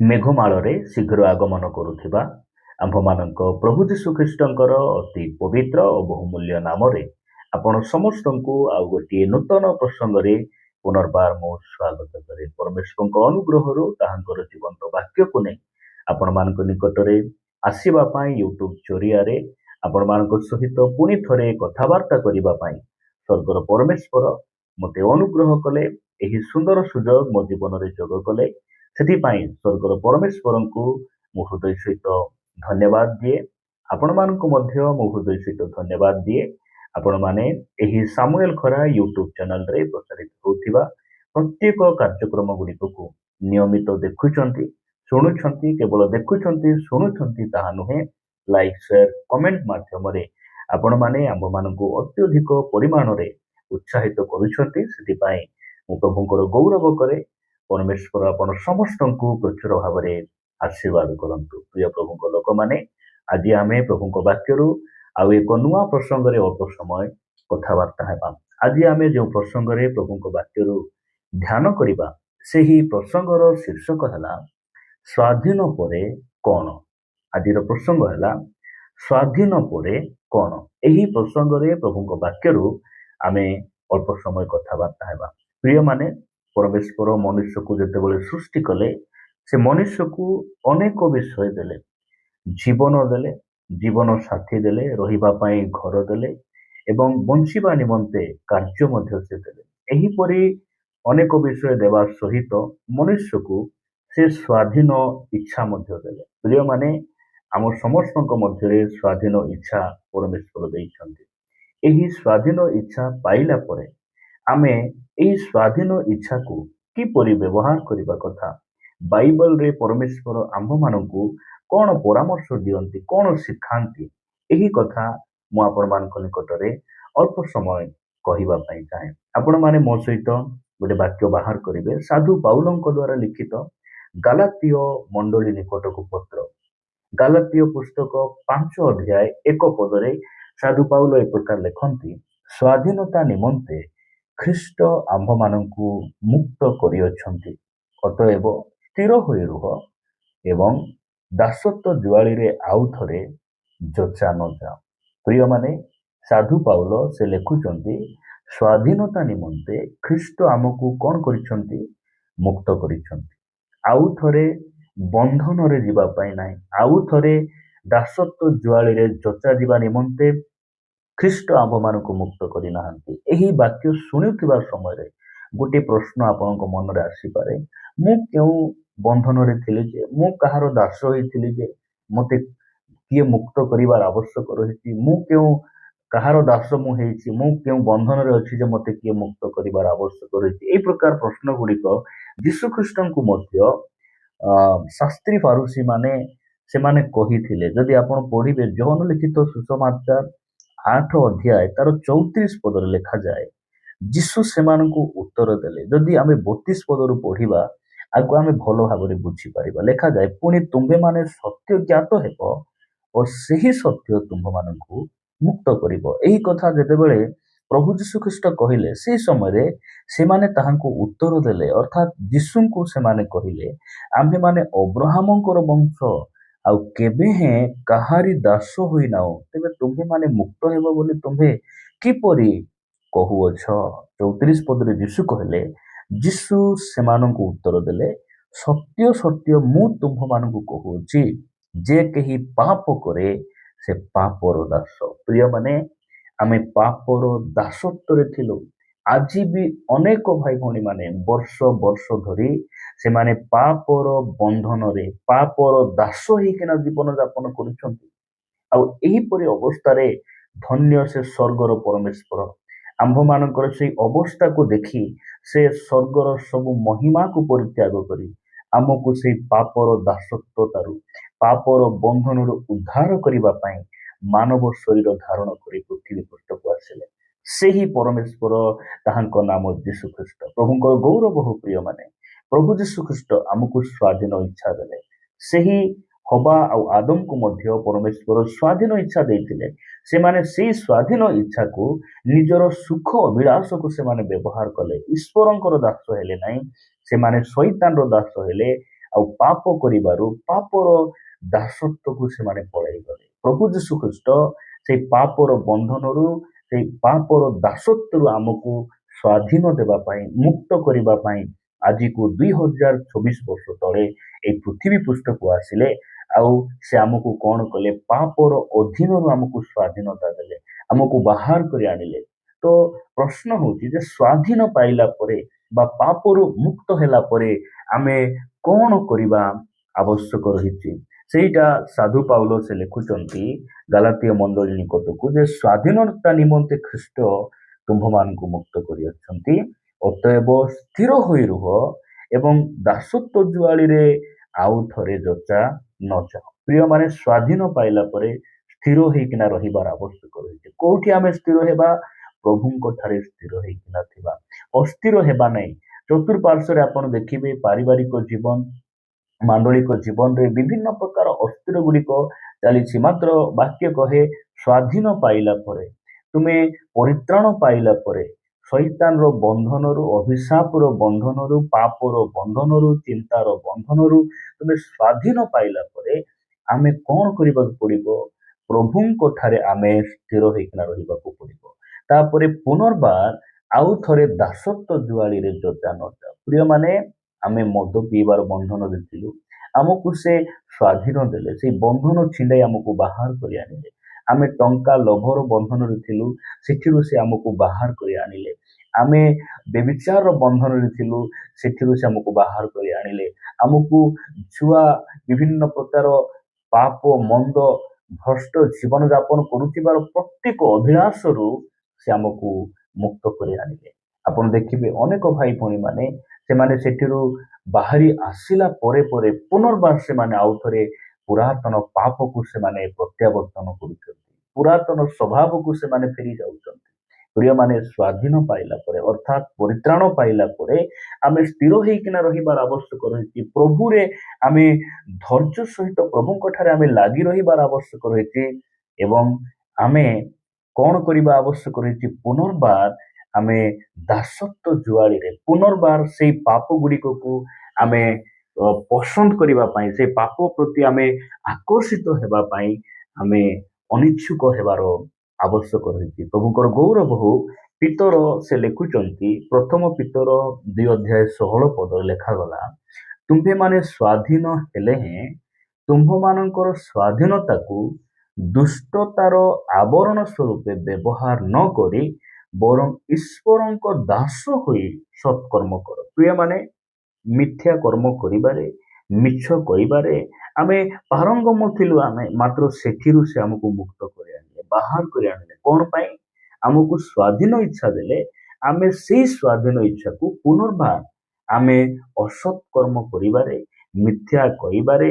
ମେଘମାଳରେ ଶୀଘ୍ର ଆଗମନ କରୁଥିବା ଆମ୍ଭମାନଙ୍କ ପ୍ରଭୁ ଯୀଶୁଖ୍ରୀଷ୍ଟଙ୍କର ଅତି ପବିତ୍ର ଓ ବହୁମୂଲ୍ୟ ନାମରେ ଆପଣ ସମସ୍ତଙ୍କୁ ଆଉ ଗୋଟିଏ ନୂତନ ପ୍ରସଙ୍ଗରେ ପୁନର୍ବାର ମୁଁ ସ୍ୱାଗତ କରେ। ପରମେଶ୍ୱରଙ୍କ ଅନୁଗ୍ରହରୁ ତାହାଙ୍କର ଜୀବନ୍ତ ବାକ୍ୟକୁ ନେଇ ଆପଣମାନଙ୍କ ନିକଟରେ ଆସିବା ପାଇଁ ୟୁଟ୍ୟୁବ ଜରିଆରେ ଆପଣମାନଙ୍କ ସହିତ ପୁଣି ଥରେ କଥାବାର୍ତ୍ତା କରିବା ପାଇଁ ସ୍ୱର୍ଗର ପରମେଶ୍ୱର ମୋତେ ଅନୁଗ୍ରହ କଲେ। ଏହି ସୁନ୍ଦର ସୁଯୋଗ ମୋ ଜୀବନରେ ଯୋଗ କଲେ। ସେଥିପାଇଁ ସ୍ୱର୍ଗର ପରମେଶ୍ୱରଙ୍କୁ ମୁଁ ହୃଦୟ ସହିତ ଧନ୍ୟବାଦ ଦିଏ। ଆପଣମାନଙ୍କୁ ମଧ୍ୟ ମୁଁ ହୃଦୟ ସହିତ ଧନ୍ୟବାଦ ଦିଏ। ଆପଣମାନେ ଏହି ସାମୁଏଲ ଖରା ୟୁଟ୍ୟୁବ ଚ୍ୟାନେଲରେ ପ୍ରଚାରିତ ହେଉଥିବା ପ୍ରତ୍ୟେକ କାର୍ଯ୍ୟକ୍ରମ ଗୁଡ଼ିକକୁ ନିୟମିତ ଦେଖୁଛନ୍ତି, ଶୁଣୁଛନ୍ତି। କେବଳ ଦେଖୁଛନ୍ତି, ଶୁଣୁଛନ୍ତି ତାହା ନୁହେଁ, ଲାଇକ୍, ସେୟାର, କମେଣ୍ଟ ମାଧ୍ୟମରେ ଆପଣମାନେ ଆମ୍ଭମାନଙ୍କୁ ଅତ୍ୟଧିକ ପରିମାଣରେ ଉତ୍ସାହିତ କରୁଛନ୍ତି। ସେଥିପାଇଁ ମୁଁ ପ୍ରଭୁଙ୍କର ଗୌରବ କରେ। ପରମେଶ୍ୱର ଆପଣ ସମସ୍ତଙ୍କୁ ପ୍ରଚୁର ଭାବରେ ଆଶୀର୍ବାଦ କରନ୍ତୁ। ପ୍ରିୟ ପ୍ରଭୁଙ୍କ ଲୋକମାନେ, ଆଜି ଆମେ ପ୍ରଭୁଙ୍କ ବାକ୍ୟରୁ ଆଉ ଏକ ନୂଆ ପ୍ରସଙ୍ଗରେ ଅଳ୍ପ ସମୟ କଥାବାର୍ତ୍ତା ହେବା। ଆଜି ଆମେ ଯେଉଁ ପ୍ରସଙ୍ଗରେ ପ୍ରଭୁଙ୍କ ବାକ୍ୟରୁ ଧ୍ୟାନ କରିବା, ସେହି ପ୍ରସଙ୍ଗର ଶୀର୍ଷକ ହେଲା ସ୍ୱାଧୀନ ପରେ କଣ। ଆଜିର ପ୍ରସଙ୍ଗ ହେଲା ସ୍ୱାଧୀନ ପରେ କଣ। ଏହି ପ୍ରସଙ୍ଗରେ ପ୍ରଭୁଙ୍କ ବାକ୍ୟରୁ ଆମେ ଅଳ୍ପ ସମୟ କଥାବାର୍ତ୍ତା ହେବା। ପ୍ରିୟମାନେ, ପରମେଶ୍ୱର ମନୁଷ୍ୟକୁ ଯେତେବେଳେ ସୃଷ୍ଟି କଲେ, ସେ ମନୁଷ୍ୟକୁ ଅନେକ ବିଷୟ ଦେଲେ। ଜୀବନ ଦେଲେ, ଜୀବନ ସାଥୀ ଦେଲେ, ରହିବା ପାଇଁ ଘର ଦେଲେ ଏବଂ ବଞ୍ଚିବା ନିମନ୍ତେ କାର୍ଯ୍ୟ ମଧ୍ୟ ସେ ଦେଲେ। ଏହିପରି ଅନେକ ବିଷୟ ଦେବା ସହିତ ମନୁଷ୍ୟକୁ ସେ ସ୍ୱାଧୀନ ଇଚ୍ଛା ମଧ୍ୟ ଦେଲେ। ପ୍ରିୟମାନେ, ଆମ ସମସ୍ତଙ୍କ ମଧ୍ୟରେ ସ୍ୱାଧୀନ ଇଚ୍ଛା ପରମେଶ୍ୱର ଦେଇଛନ୍ତି। ଏହି ସ୍ୱାଧୀନ ଇଚ୍ଛା ପାଇଲା ପରେ ଆମେ ଏହି ସ୍ୱାଧୀନ ଇଚ୍ଛାକୁ କିପରି ବ୍ୟବହାର କରିବା କଥା, ବାଇବଲରେ ପରମେଶ୍ୱର ଆମ୍ଭମାନଙ୍କୁ କଣ ପରାମର୍ଶ ଦିଅନ୍ତି, କଣ ଶିଖାନ୍ତି, ଏହି କଥା ମୁଁ ଆପଣମାନଙ୍କ ନିକଟରେ ଅଳ୍ପ ସମୟ କହିବା ପାଇଁ ଚାହେଁ। ଆପଣମାନେ ମୋ ସହିତ ଗୋଟେ ବାକ୍ୟ ବାହାର କରିବେ। ସାଧୁ ପାଉଲଙ୍କ ଦ୍ୱାରା ଲିଖିତ ଗାଲାତୀୟ ମଣ୍ଡଳୀ ନିକଟକୁ ପତ୍ର, ଗାଲାତୀୟ ପୁସ୍ତକ 5 ଅଧ୍ୟାୟ 1 ପଦରେ ସାଧୁ ପାଉଲ ଏ ପ୍ରକାର ଲେଖନ୍ତି, ସ୍ୱାଧୀନତା ନିମନ୍ତେ ଖ୍ରୀଷ୍ଟ ଆମ୍ଭମାନଙ୍କୁ ମୁକ୍ତ କରିଅଛନ୍ତି। ଅତଏବ ସ୍ଥିର ହୋଇ ରୁହ ଏବଂ ଦାସତ୍ୱ ଜୁଆଳିରେ ଆଉ ଥରେ ଯୋଚା ନ ଯାଅ। ପ୍ରିୟମାନେ, ସାଧୁ ପାଉଲ ସେ ଲେଖୁଛନ୍ତି, ସ୍ୱାଧୀନତା ନିମନ୍ତେ ଖ୍ରୀଷ୍ଟ ଆମକୁ କଣ କରିଛନ୍ତି? ମୁକ୍ତ କରିଛନ୍ତି। ଆଉ ଥରେ ବନ୍ଧନରେ ଯିବା ପାଇଁ ନାହିଁ, ଆଉ ଥରେ ଦାସତ୍ୱ ଜୁଆଳିରେ ଯୋଚା ଯିବା ନିମନ୍ତେ ଖ୍ରୀଷ୍ଟ ଆମ୍ଭମାନଙ୍କୁ ମୁକ୍ତ କରିନାହାନ୍ତି। ଏହି ବାକ୍ୟ ଶୁଣୁଥିବା ସମୟରେ ଗୋଟିଏ ପ୍ରଶ୍ନ ଆପଣଙ୍କ ମନରେ ଆସିପାରେ, ମୁଁ କେଉଁ ବନ୍ଧନରେ ଥିଲି ଯେ, ମୁଁ କାହାର ଦାସ ହୋଇଥିଲି ଯେ ମୋତେ କିଏ ମୁକ୍ତ କରିବାର ଆବଶ୍ୟକ ରହିଛି? ମୁଁ କେଉଁ କାହାର ଦାସ ମୁଁ ହେଇଛି? ମୁଁ କେଉଁ ବନ୍ଧନରେ ଅଛି ଯେ ମୋତେ କିଏ ମୁକ୍ତ କରିବାର ଆବଶ୍ୟକ ରହିଛି? ଏହି ପ୍ରକାର ପ୍ରଶ୍ନ ଗୁଡ଼ିକ ଯୀଶୁ ଖ୍ରୀଷ୍ଟଙ୍କୁ ମଧ୍ୟ ଶାସ୍ତ୍ରୀ ଫାରୁସୀ ମାନେ ସେମାନେ କହିଥିଲେ। ଯଦି ଆପଣ ପଢିବେ ଯୋହନ ଲିଖିତ ସୁସମାଚାର 8 ଅଧ୍ୟାୟ ତାର 34 ପଦରେ ଲେଖାଯାଏ, ଯୀଶୁ ସେମାନଙ୍କୁ ଉତ୍ତର ଦେଲେ। ଯଦି ଆମେ 32 ପଦରୁ ପଢିବା, ଆକୁ ଆମେ ଭଲ ଭାବରେ ବୁଝିପାରିବା। ଲେଖାଯାଏ, ପୁଣି ତୁମ୍ଭେମାନେ ସତ୍ୟ ଜ୍ଞାତ ହେବ ଓ ସେହି ସତ୍ୟ ତୁମ୍ଭମାନଙ୍କୁ ମୁକ୍ତ କରିବ। ଏହି କଥା ଯେତେବେଳେ ପ୍ରଭୁ ଯୀଶୁ ଖ୍ରୀଷ୍ଟ କହିଲେ, ସେହି ସମୟରେ ସେମାନେ ତାହାଙ୍କୁ ଉତ୍ତର ଦେଲେ, ଅର୍ଥାତ୍ ଯୀଶୁଙ୍କୁ ସେମାନେ କହିଲେ, ଆମ୍ଭେମାନେ ଅବ୍ରାହମଙ୍କର ବଂଶ ଆଉ କେବେ ହେଁ କାହାରି ଦାସ ହୋଇନାହୁଁ, ତେବେ ତୁମ୍ଭେମାନେ ମୁକ୍ତ ହେବ ବୋଲି ତୁମ୍ଭେ କିପରି କହୁଅଛ? 34 ପଦରେ ଯୀଶୁ କହିଲେ, ଯୀଶୁ ସେମାନଙ୍କୁ ଉତ୍ତର ଦେଲେ, ସତ୍ୟ ସତ୍ୟ ମୁଁ ତୁମ୍ଭମାନଙ୍କୁ କହୁଅଛି, ଯେ କେହି ପାପ କରେ ସେ ପାପର ଦାସ। ପ୍ରିୟମାନେ, ଆମେ ପାପର ଦାସତ୍ୱରେ ଥିଲୁ। ଆଜି ବି ଅନେକ ଭାଇ ଭଉଣୀ ମାନେ ବର୍ଷ ବର୍ଷ ଧରି ସେମାନେ ପାପର ବନ୍ଧନରେ, ପାପର ଦାସ ହେଇକିନା ଜୀବନ ଯାପନ କରୁଛନ୍ତି। ଆଉ ଏହିପରି ଅବସ୍ଥାରେ ଧନ୍ୟ ସେ ସ୍ୱର୍ଗର ପରମେଶ୍ୱର। ଆମ୍ଭମାନଙ୍କର ସେଇ ଅବସ୍ଥାକୁ ଦେଖି ସେ ସ୍ୱର୍ଗର ସବୁ ମହିମାକୁ ପରିତ୍ୟାଗ କରି ଆମକୁ ସେଇ ପାପର ଦାସତ୍ୱତାରୁ, ପାପର ବନ୍ଧନରୁ ଉଦ୍ଧାର କରିବା ପାଇଁ ମାନବ ଶରୀର ଧାରଣ କରି ପୃଥିବୀ ପୃଷ୍ଠକୁ ଆସିଲେ। ସେହି ପରମେଶ୍ୱର, ତାହାଙ୍କ ନାମ ଯୀଶୁ ଖ୍ରୀଷ୍ଟ। ପ୍ରଭୁଙ୍କର ଗୌରବ ହଉ। ପ୍ରିୟମାନେ, ପ୍ରଭୁ ଯୀଶୁ ଖ୍ରୀଷ୍ଟ ଆମକୁ ସ୍ୱାଧୀନ ଇଚ୍ଛା ଦେଲେ। ସେହି ହବା ଆଉ ଆଦମକୁ ମଧ୍ୟ ପରମେଶ୍ୱର ସ୍ୱାଧୀନ ଇଚ୍ଛା ଦେଇଥିଲେ। ସେମାନେ ସେଇ ସ୍ୱାଧୀନ ଇଚ୍ଛାକୁ ନିଜର ସୁଖ ଅଭିଳାଷକୁ ସେମାନେ ବ୍ୟବହାର କଲେ। ଈଶ୍ୱରଙ୍କର ଦାସ ହେଲେ ନାହିଁ, ସେମାନେ ଶୈତାନର ଦାସ ହେଲେ ଆଉ ପାପ କରିବାରୁ ପାପର ଦାସତ୍ୱକୁ ସେମାନେ ପଳାଇଗଲେ। ପ୍ରଭୁ ଯୀଶୁ ଖ୍ରୀଷ୍ଟ ସେଇ ପାପର ବନ୍ଧନରୁ, ସେଇ ପାପର ଦାସତ୍ୱରୁ ଆମକୁ ସ୍ୱାଧୀନ ଦେବା ପାଇଁ, ମୁକ୍ତ କରିବା ପାଇଁ ଆଜିକୁ 2024 ବର୍ଷ ତଳେ এই ପୃଥିବୀ ପୃଷ୍ଠକୁ ଆସିଲେ। ଆଉ ସେ ଆମକୁ କଣ କଲେ? ପାପର ଅଧୀନରୁ ଆମକୁ ସ୍ୱାଧୀନତା ଦେଲେ, ଆମକୁ ବାହାର କରି ଆଣିଲେ। ତ ପ୍ରଶ୍ନ ହଉଛି ଯେ ସ୍ୱାଧୀନ ପାଇଲା ପରେ ବା ପାପରୁ ମୁକ୍ତ ହେଲା ପରେ ଆମେ କଣ କରିବା ଆବଶ୍ୟକ ରହିଛି? ସେଇଟା ସାଧୁ ପାଉଲ ସେ ଲେଖୁଛନ୍ତି ଗାଲାତୀୟ ମଣ୍ଡଳୀ ନିକଟକୁ ଯେ ସ୍ୱାଧୀନତା ନିମନ୍ତେ ଖ୍ରୀଷ୍ଟ ତୁମ୍ଭମାନଙ୍କୁ ମୁକ୍ତ କରିଅଛନ୍ତି, ଅତଏବ ସ୍ଥିର ହୋଇ ରୁହ ଏବଂ ଦାସତ୍ୱ ଜୁଆଳିରେ ଆଉ ଥରେ ଯୋଚା ନ ଯାଅ। ପ୍ରିୟମାନେ, ସ୍ୱାଧୀନ ପାଇଲା ପରେ ସ୍ଥିର ହେଇକିନା ରହିବାର ଆବଶ୍ୟକ ରହିଛି। କୋଉଠି ଆମେ ସ୍ଥିର ହେବା? ପ୍ରଭୁଙ୍କ ଠାରେ ସ୍ଥିର ହେଇକିନା ଥିବା, ଅସ୍ଥିର ହେବା ନାହିଁ। ଚତୁଃପାର୍ଶ୍ୱରେ ଆପଣ ଦେଖିବେ ପାରିବାରିକ ଜୀବନ, ମାଣ୍ଡଳିକ ଜୀବନରେ ବିଭିନ୍ନ ପ୍ରକାର ଅସ୍ଥିର ଗୁଡ଼ିକ ଚାଲିଛି। ମାତ୍ର ବାକ୍ୟ କହେ ସ୍ୱାଧୀନ ପାଇଲା ପରେ, ତୁମେ ପରିତ୍ରାଣ ପାଇଲା ପରେ, ଶୈତାନର ବନ୍ଧନରୁ, ଅଭିଶାପର ବନ୍ଧନରୁ, ପାପର ବନ୍ଧନରୁ, ଚିନ୍ତାର ବନ୍ଧନରୁ ତୁମେ ସ୍ୱାଧୀନ ପାଇଲା ପରେ ଆମେ କଣ କରିବାକୁ ପଡିବ? ପ୍ରଭୁଙ୍କ ଠାରେ ଆମେ ସ୍ଥିର ହେଇକିନା ରହିବାକୁ ପଡିବ। ତାପରେ ପୁନର୍ବାର ଆଉ ଥରେ ଦାସତ୍ୱ ଜୁଆଳିରେ ଯୋଚା ନ ଯାଅ। ପ୍ରିୟମାନେ, ଆମେ ମଦ ପିଇବାର ବନ୍ଧନରେ ଥିଲୁ, ଆମକୁ ସେ ସ୍ୱାଧୀନ ଦେଲେ, ସେଇ ବନ୍ଧନ ଛିଣ୍ଡାଇ ଆମକୁ ବାହାର କରି ଆଣିଲେ। ଆମେ ଟଙ୍କା ଲୋଭର ବନ୍ଧନରେ ଥିଲୁ, ସେଠିରୁ ସେ ଆମକୁ ବାହାର କରି ଆଣିଲେ। ଆମେ ବ୍ୟଭିଚାରର ବନ୍ଧନରେ ଥିଲୁ, ସେଠିରୁ ସେ ଆମକୁ ବାହାର କରି ଆଣିଲେ। ଆମକୁ ଛୁଆ ବିଭିନ୍ନ ପ୍ରକାର ପାପ, ମନ୍ଦ, ଭ୍ରଷ୍ଟ ଜୀବନ ଯାପନ କରୁଥିବାର ପ୍ରତ୍ୟେକ ଅଭିଳାଷରୁ ସେ ଆମକୁ ମୁକ୍ତ କରି ଆଣିଲେ। ଆପଣ ଦେଖିବେ ଅନେକ ଭାଇ ଭଉଣୀ ମାନେ ସେମାନେ ସେଠିରୁ ବାହାରି ଆସିଲା ପରେ ପରେ ପୁନର୍ବାର ସେମାନେ ଆଉ ଥରେ ପୁରାତନ ପାପକୁ ସେମାନେ ପ୍ରତ୍ୟାବର୍ତ୍ତନ କରୁଛନ୍ତି, ପୁରାତନ ସ୍ୱଭାବକୁ ସେମାନେ ଫେରି ଯାଉଛନ୍ତି। ପ୍ରିୟମାନେ, ସ୍ୱାଧୀନ ପାଇଲା ପରେ ଅର୍ଥାତ୍ ପରିତ୍ରାଣ ପାଇଲା ପରେ ଆମେ ସ୍ଥିର ହେଇକିନା ରହିବାର ଆବଶ୍ୟକ ରହିଛି। ପ୍ରଭୁରେ ଆମେ ଧୈର୍ଯ୍ୟ ସହିତ ପ୍ରଭୁଙ୍କ ଠାରେ ଆମେ ଲାଗି ରହିବାର ଆବଶ୍ୟକ ରହିଛି। ଏବଂ ଆମେ କଣ କରିବା ଆବଶ୍ୟକ ରହିଛି? ପୁନର୍ବାର ଆମେ ଦାସତ୍ୱ ଜୁଆଳିରେ ପୁନର୍ବାର ସେଇ ପାପ ଗୁଡ଼ିକକୁ ଆମେ ପସନ୍ଦ କରିବା ପାଇଁ, ସେ ପାପ ପ୍ରତି ଆମେ ଆକର୍ଷିତ ହେବା ପାଇଁ ଆମେ ଅନିଚ୍ଛୁକ ହେବାର ଆବଶ୍ୟକ ରହିଛି। ପ୍ରଭୁଙ୍କର ଗୌରବ ହଉ। ପିତର ସେ ଲେଖୁଛନ୍ତି, ପ୍ରଥମ ପିତର 2:16 ଲେଖାଗଲା, ତୁମ୍ଭେମାନେ ସ୍ୱାଧୀନ ହେଲେ ହେଁ ତୁମ୍ଭମାନଙ୍କର ସ୍ୱାଧୀନତାକୁ ଦୁଷ୍ଟତାର ଆବରଣ ସ୍ୱରୂପେ ବ୍ୟବହାର ନ କରି ବରଂ ଈଶ୍ୱରଙ୍କ ଦାସ ହୋଇ ସତ୍କର୍ମ କର। ପ୍ରିୟମାନେ, ମିଥ୍ୟା କର୍ମ କରିବାରେ, ମିଛ କହିବାରେ ଆମେ ପାରଙ୍ଗମ ଥିଲୁ ଆମେ, ମାତ୍ର ସେଠିରୁ ସେ ଆମକୁ ମୁକ୍ତ କରି ଆଣିଲେ, ବାହାର କରି ଆଣିଲେ। କଣ ପାଇଁ? ଆମକୁ ସ୍ୱାଧୀନ ଇଚ୍ଛା ଦେଲେ। ଆମେ ସେଇ ସ୍ୱାଧୀନ ଇଚ୍ଛାକୁ ପୁନର୍ବାର ଆମେ ଅସତ୍ କର୍ମ କରିବାରେ, ମିଥ୍ୟା କହିବାରେ,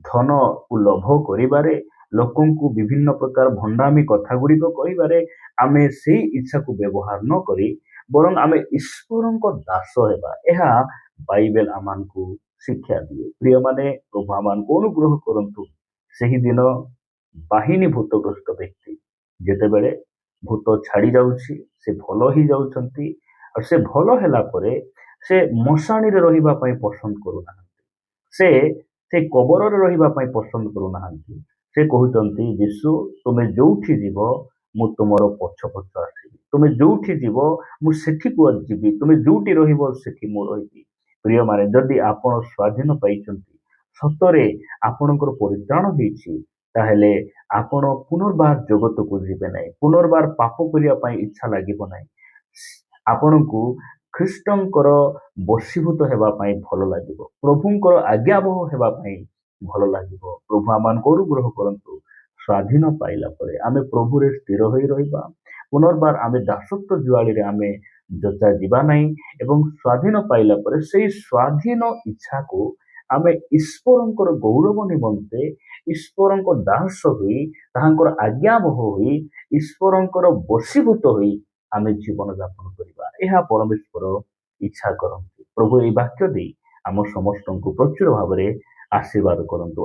ଧନକୁ ଲୋଭ କରିବାରେ, ଲୋକଙ୍କୁ ବିଭିନ୍ନ ପ୍ରକାର ଭଣ୍ଡାମି କଥା ଗୁଡ଼ିକ କହିବାରେ ଆମେ ସେଇ ଇଚ୍ଛାକୁ ବ୍ୟବହାର ନ କରି ବରଂ ଆମେ ଈଶ୍ୱରଙ୍କ ଦାସ ହେବା। ଏହା ବାଇବେଲ ଆମମାନଙ୍କୁ ଶିକ୍ଷା ଦିଏ। ପ୍ରିୟମାନେ, ପ୍ରଭୁ ଆମମାନଙ୍କୁ ଅନୁଗ୍ରହ କରନ୍ତୁ। ସେହିଦିନ ବାହିନୀ ଭୂତଗ୍ରସ୍ତ ବ୍ୟକ୍ତି ଯେତେବେଳେ ଭୂତ ଛାଡ଼ି ଯାଉଛି, ସେ ଭଲ ହେଇଯାଉଛନ୍ତି, ଆଉ ସେ ଭଲ ହେଲା ପରେ ସେ ମଶାଣିରେ ରହିବା ପାଇଁ ପସନ୍ଦ କରୁନାହାନ୍ତି, ସେ ସେ କବରରେ ରହିବା ପାଇଁ ପସନ୍ଦ କରୁନାହାନ୍ତି। ସେ କହୁଛନ୍ତି, ଯୀଶୁ ତୁମେ ଯୋଉଠି ଯିବ ମୁଁ ତୁମର ପଛ ପଛ ଆସିବି, ତୁମେ ଯୋଉଠି ଯିବ ମୁଁ ସେଠିକୁ ଯିବି, ତୁମେ ଯୋଉଠି ରହିବ ସେଠି ମୁଁ ରହିବି। ପ୍ରିୟମାନେ, ଯଦି ଆପଣ ସ୍ୱାଧୀନ ପାଇଛନ୍ତି, ସତରେ ଆପଣଙ୍କର ପରିତ୍ରାଣ ହେଇଛି, ତାହେଲେ ଆପଣ ପୁନର୍ବାର ଜଗତକୁ ଯିବେ ନାହିଁ, ପୁନର୍ବାର ପାପ କରିବା ପାଇଁ ଇଚ୍ଛା ଲାଗିବ ନାହିଁ। ଆପଣଙ୍କୁ ଖ୍ରୀଷ୍ଟଙ୍କର ବଶୀଭୂତ ହେବା ପାଇଁ ଭଲ ଲାଗିବ, ପ୍ରଭୁଙ୍କର ଆଜ୍ଞାବହ ହେବା ପାଇଁ ଭଲ ଲାଗିବ। ପ୍ରଭୁ ଆମମାନଙ୍କୁ ଅନୁଗ୍ରହ କରନ୍ତୁ। ସ୍ୱାଧୀନ ପାଇଲା ପରେ ଆମେ ପ୍ରଭୁରେ ସ୍ଥିର ହୋଇ ରହିବା। ପୁନର୍ବାର ଆମେ ଦାସତ୍ୱ ଜୁଆଳିରେ ଆମେ ଯୋଚା ଯିବା ନାହିଁ। ଏବଂ ସ୍ୱାଧୀନ ପାଇଲା ପରେ ସେଇ ସ୍ୱାଧୀନ ଇଚ୍ଛାକୁ ଆମେ ଈଶ୍ୱରଙ୍କର ଗୌରବ ନିମନ୍ତେ, ଈଶ୍ୱରଙ୍କ ଦାସ ହୋଇ, ତାହାଙ୍କର ଆଜ୍ଞାବହ ହୋଇ, ଈଶ୍ୱରଙ୍କର ବଶୀଭୂତ ହୋଇ ଆମେ ଜୀବନ ଯାପନ କରିବା। ଏହା ପରମେଶ୍ୱର ଇଚ୍ଛା କରନ୍ତି। ପ୍ରଭୁ ଏହି ବାକ୍ୟ ଦେଇ ଆମ ସମସ୍ତଙ୍କୁ ପ୍ରଚୁର ଭାବରେ ଆଶୀର୍ବାଦ କରନ୍ତୁ।